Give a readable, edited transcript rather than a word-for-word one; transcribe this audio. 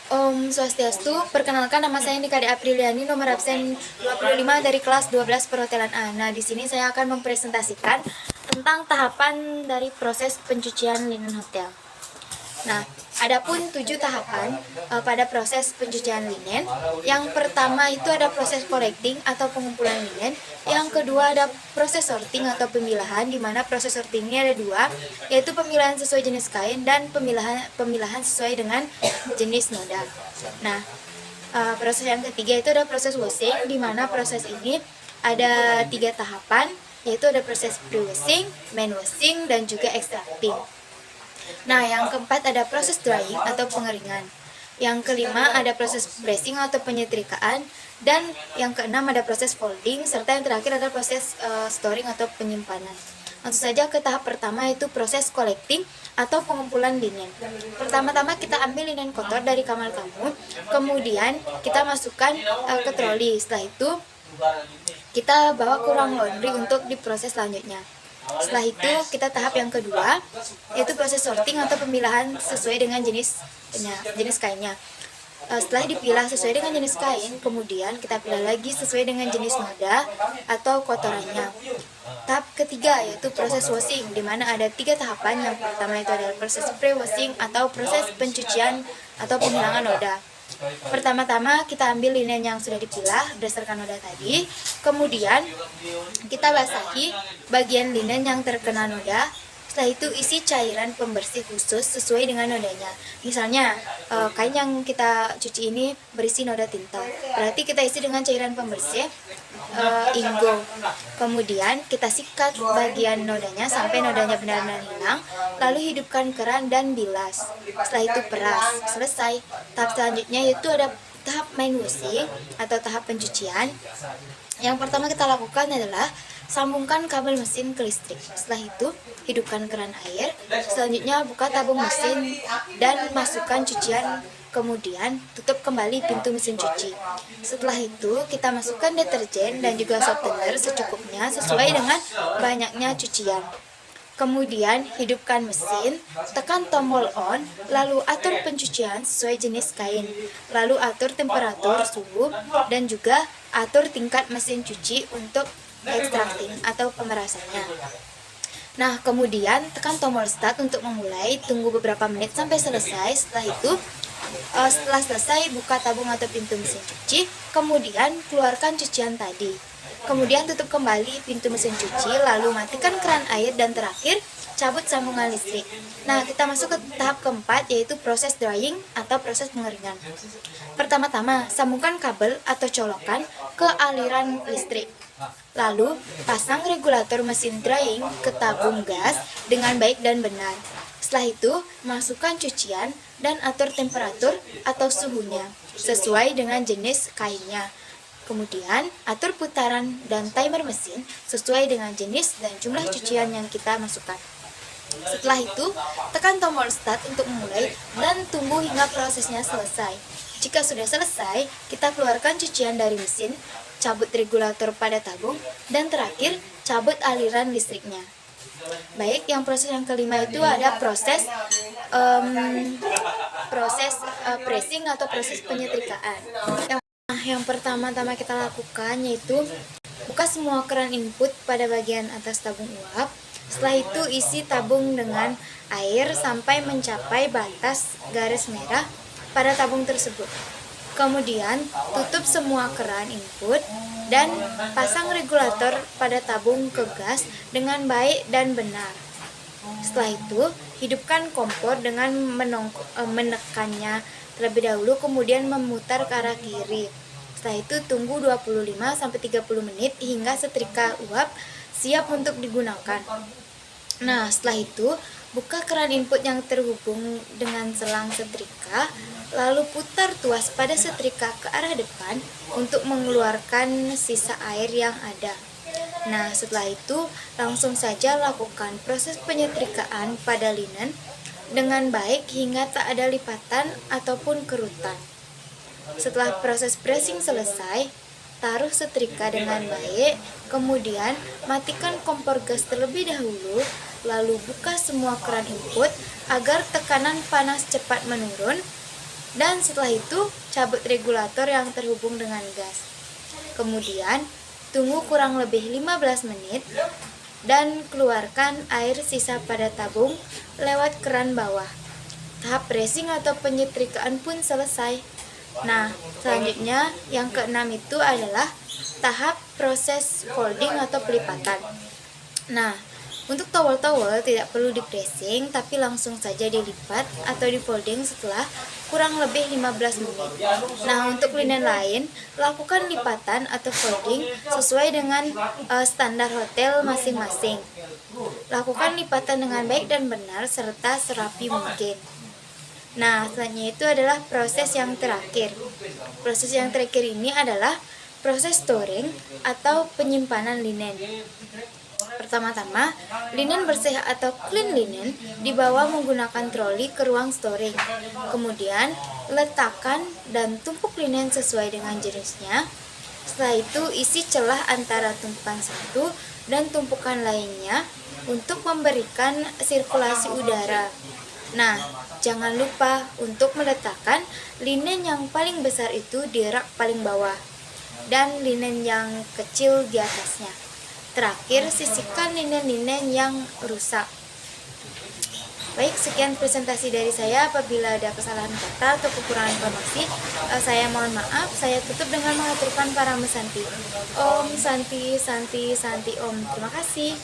Om Swastiastu, perkenalkan nama saya Nikade Apriliani, nomor absen 25 dari kelas 12 Perhotelan A. Nah, di sini saya akan mempresentasikan tentang tahapan dari proses pencucian linen hotel. Nah, adapun 7 tahapan pada proses pencucian linen. Yang pertama itu ada proses collecting atau pengumpulan linen. Yang kedua ada proses sorting atau pemilahan, di mana proses sorting ini ada dua, yaitu pemilahan sesuai jenis kain dan pemilahan sesuai dengan jenis noda. Nah, proses yang ketiga itu ada proses washing, di mana proses ini ada 3 tahapan, yaitu ada proses pre-washing, main washing, dan juga extracting. Nah, yang keempat ada proses drying atau pengeringan. Yang kelima ada proses pressing atau penyetrikaan. Dan yang keenam ada proses folding. Serta yang terakhir ada proses storing atau penyimpanan. Langsung saja ke tahap pertama, yaitu proses collecting atau pengumpulan linen. Pertama-tama kita ambil linen kotor dari kamar tamu. Kemudian kita masukkan ke troli. Setelah itu kita bawa ke ruang laundry untuk diproses selanjutnya. Setelah itu kita tahap yang kedua, yaitu proses sorting atau pemilahan sesuai dengan jenis kainnya. Setelah dipilah sesuai dengan jenis kain, kemudian kita pilah lagi sesuai dengan jenis noda atau kotorannya. Tahap ketiga yaitu proses washing, di mana ada 3 tahapan. Yang pertama itu adalah proses pre-washing atau proses pencucian atau penghilangan noda. Pertama-tama kita ambil linen yang sudah dipilah berdasarkan noda tadi. Kemudian kita basahi bagian linen yang terkena noda. Setelah itu isi cairan pembersih khusus sesuai dengan nodanya. Misalnya kain yang kita cuci ini berisi noda tinta, berarti kita isi dengan cairan pembersih Ingo. Kemudian kita sikat bagian nodanya sampai nodanya benar-benar hilang. Lalu hidupkan keran dan bilas. Setelah itu peras. Selesai. Tahap selanjutnya yaitu ada tahap main washing atau tahap pencucian. Yang pertama kita lakukan adalah sambungkan kabel mesin ke listrik. Setelah itu hidupkan keran air. Selanjutnya buka tabung mesin dan masukkan cucian. Kemudian tutup kembali pintu mesin cuci. Setelah itu kita masukkan deterjen dan juga softener secukupnya sesuai dengan banyaknya cucian. Kemudian hidupkan mesin, tekan tombol on, lalu atur pencucian sesuai jenis kain. Lalu atur temperatur suhu dan juga atur tingkat mesin cuci untuk extracting atau pemerasannya. Nah, kemudian tekan tombol start untuk memulai, tunggu beberapa menit sampai selesai. Setelah selesai, buka tabung atau pintu mesin cuci, kemudian keluarkan cucian tadi. Kemudian tutup kembali pintu mesin cuci, lalu matikan keran air, dan terakhir cabut sambungan listrik. Nah, kita masuk ke tahap keempat, yaitu proses drying atau proses pengeringan. Pertama-tama, sambungkan kabel atau colokan ke aliran listrik. Lalu, pasang regulator mesin drying ke tabung gas dengan baik dan benar. Setelah itu, masukkan cucian dan atur temperatur atau suhunya sesuai dengan jenis kainnya. Kemudian, atur putaran dan timer mesin sesuai dengan jenis dan jumlah cucian yang kita masukkan. Setelah itu, tekan tombol start untuk memulai dan tunggu hingga prosesnya selesai. Jika sudah selesai, kita keluarkan cucian dari mesin, cabut regulator pada tabung, dan terakhir cabut aliran listriknya. Baik, yang proses yang kelima itu ada proses pressing atau proses penyetrikaan. Yang pertama-tama kita lakukan yaitu buka semua keran input pada bagian atas tabung uap. Setelah itu isi tabung dengan air sampai mencapai batas garis merah pada tabung tersebut. Kemudian tutup semua keran input dan pasang regulator pada tabung ke gas dengan baik dan benar. Setelah itu hidupkan kompor dengan menekannya terlebih dahulu, kemudian memutar ke arah kiri. Setelah itu tunggu 25-30 menit hingga setrika uap siap untuk digunakan. Nah, setelah itu buka keran input yang terhubung dengan selang setrika, lalu putar tuas pada setrika ke arah depan untuk mengeluarkan sisa air yang ada. Nah, setelah itu langsung saja lakukan proses penyetrikaan pada linen dengan baik hingga tak ada lipatan ataupun kerutan. Setelah proses pressing selesai, taruh setrika dengan baik, kemudian matikan kompor gas terlebih dahulu, lalu buka semua keran input agar tekanan panas cepat menurun. Dan setelah itu cabut regulator yang terhubung dengan gas. Kemudian tunggu kurang lebih 15 menit dan keluarkan air sisa pada tabung lewat keran bawah. Tahap pressing atau penyetrikaan pun selesai. Nah, selanjutnya yang keenam itu adalah tahap proses folding atau pelipatan. Nah, untuk towel-towel tidak perlu di-pressing, tapi langsung saja dilipat atau di-folding setelah kurang lebih 15 menit. Nah, untuk linen lain, lakukan lipatan atau folding sesuai dengan standar hotel masing-masing. Lakukan lipatan dengan baik dan benar serta serapi mungkin. Nah, selanjutnya itu adalah proses yang terakhir. Proses yang terakhir ini adalah proses storing atau penyimpanan linen. Pertama-tama, linen bersih atau clean linen dibawa menggunakan troli ke ruang storing. Kemudian, letakkan dan tumpuk linen sesuai dengan jenisnya. Setelah itu, isi celah antara tumpukan satu dan tumpukan lainnya untuk memberikan sirkulasi udara. Nah, jangan lupa untuk meletakkan linen yang paling besar itu di rak paling bawah dan linen yang kecil di atasnya. Terakhir, sisihkan linen-linen yang rusak. Baik, sekian presentasi dari saya. Apabila ada kesalahan kata atau kekurangan informasi, saya mohon maaf. Saya tutup dengan mengaturkan para mesanti. Om Santi Santi Santi Om. Terima kasih.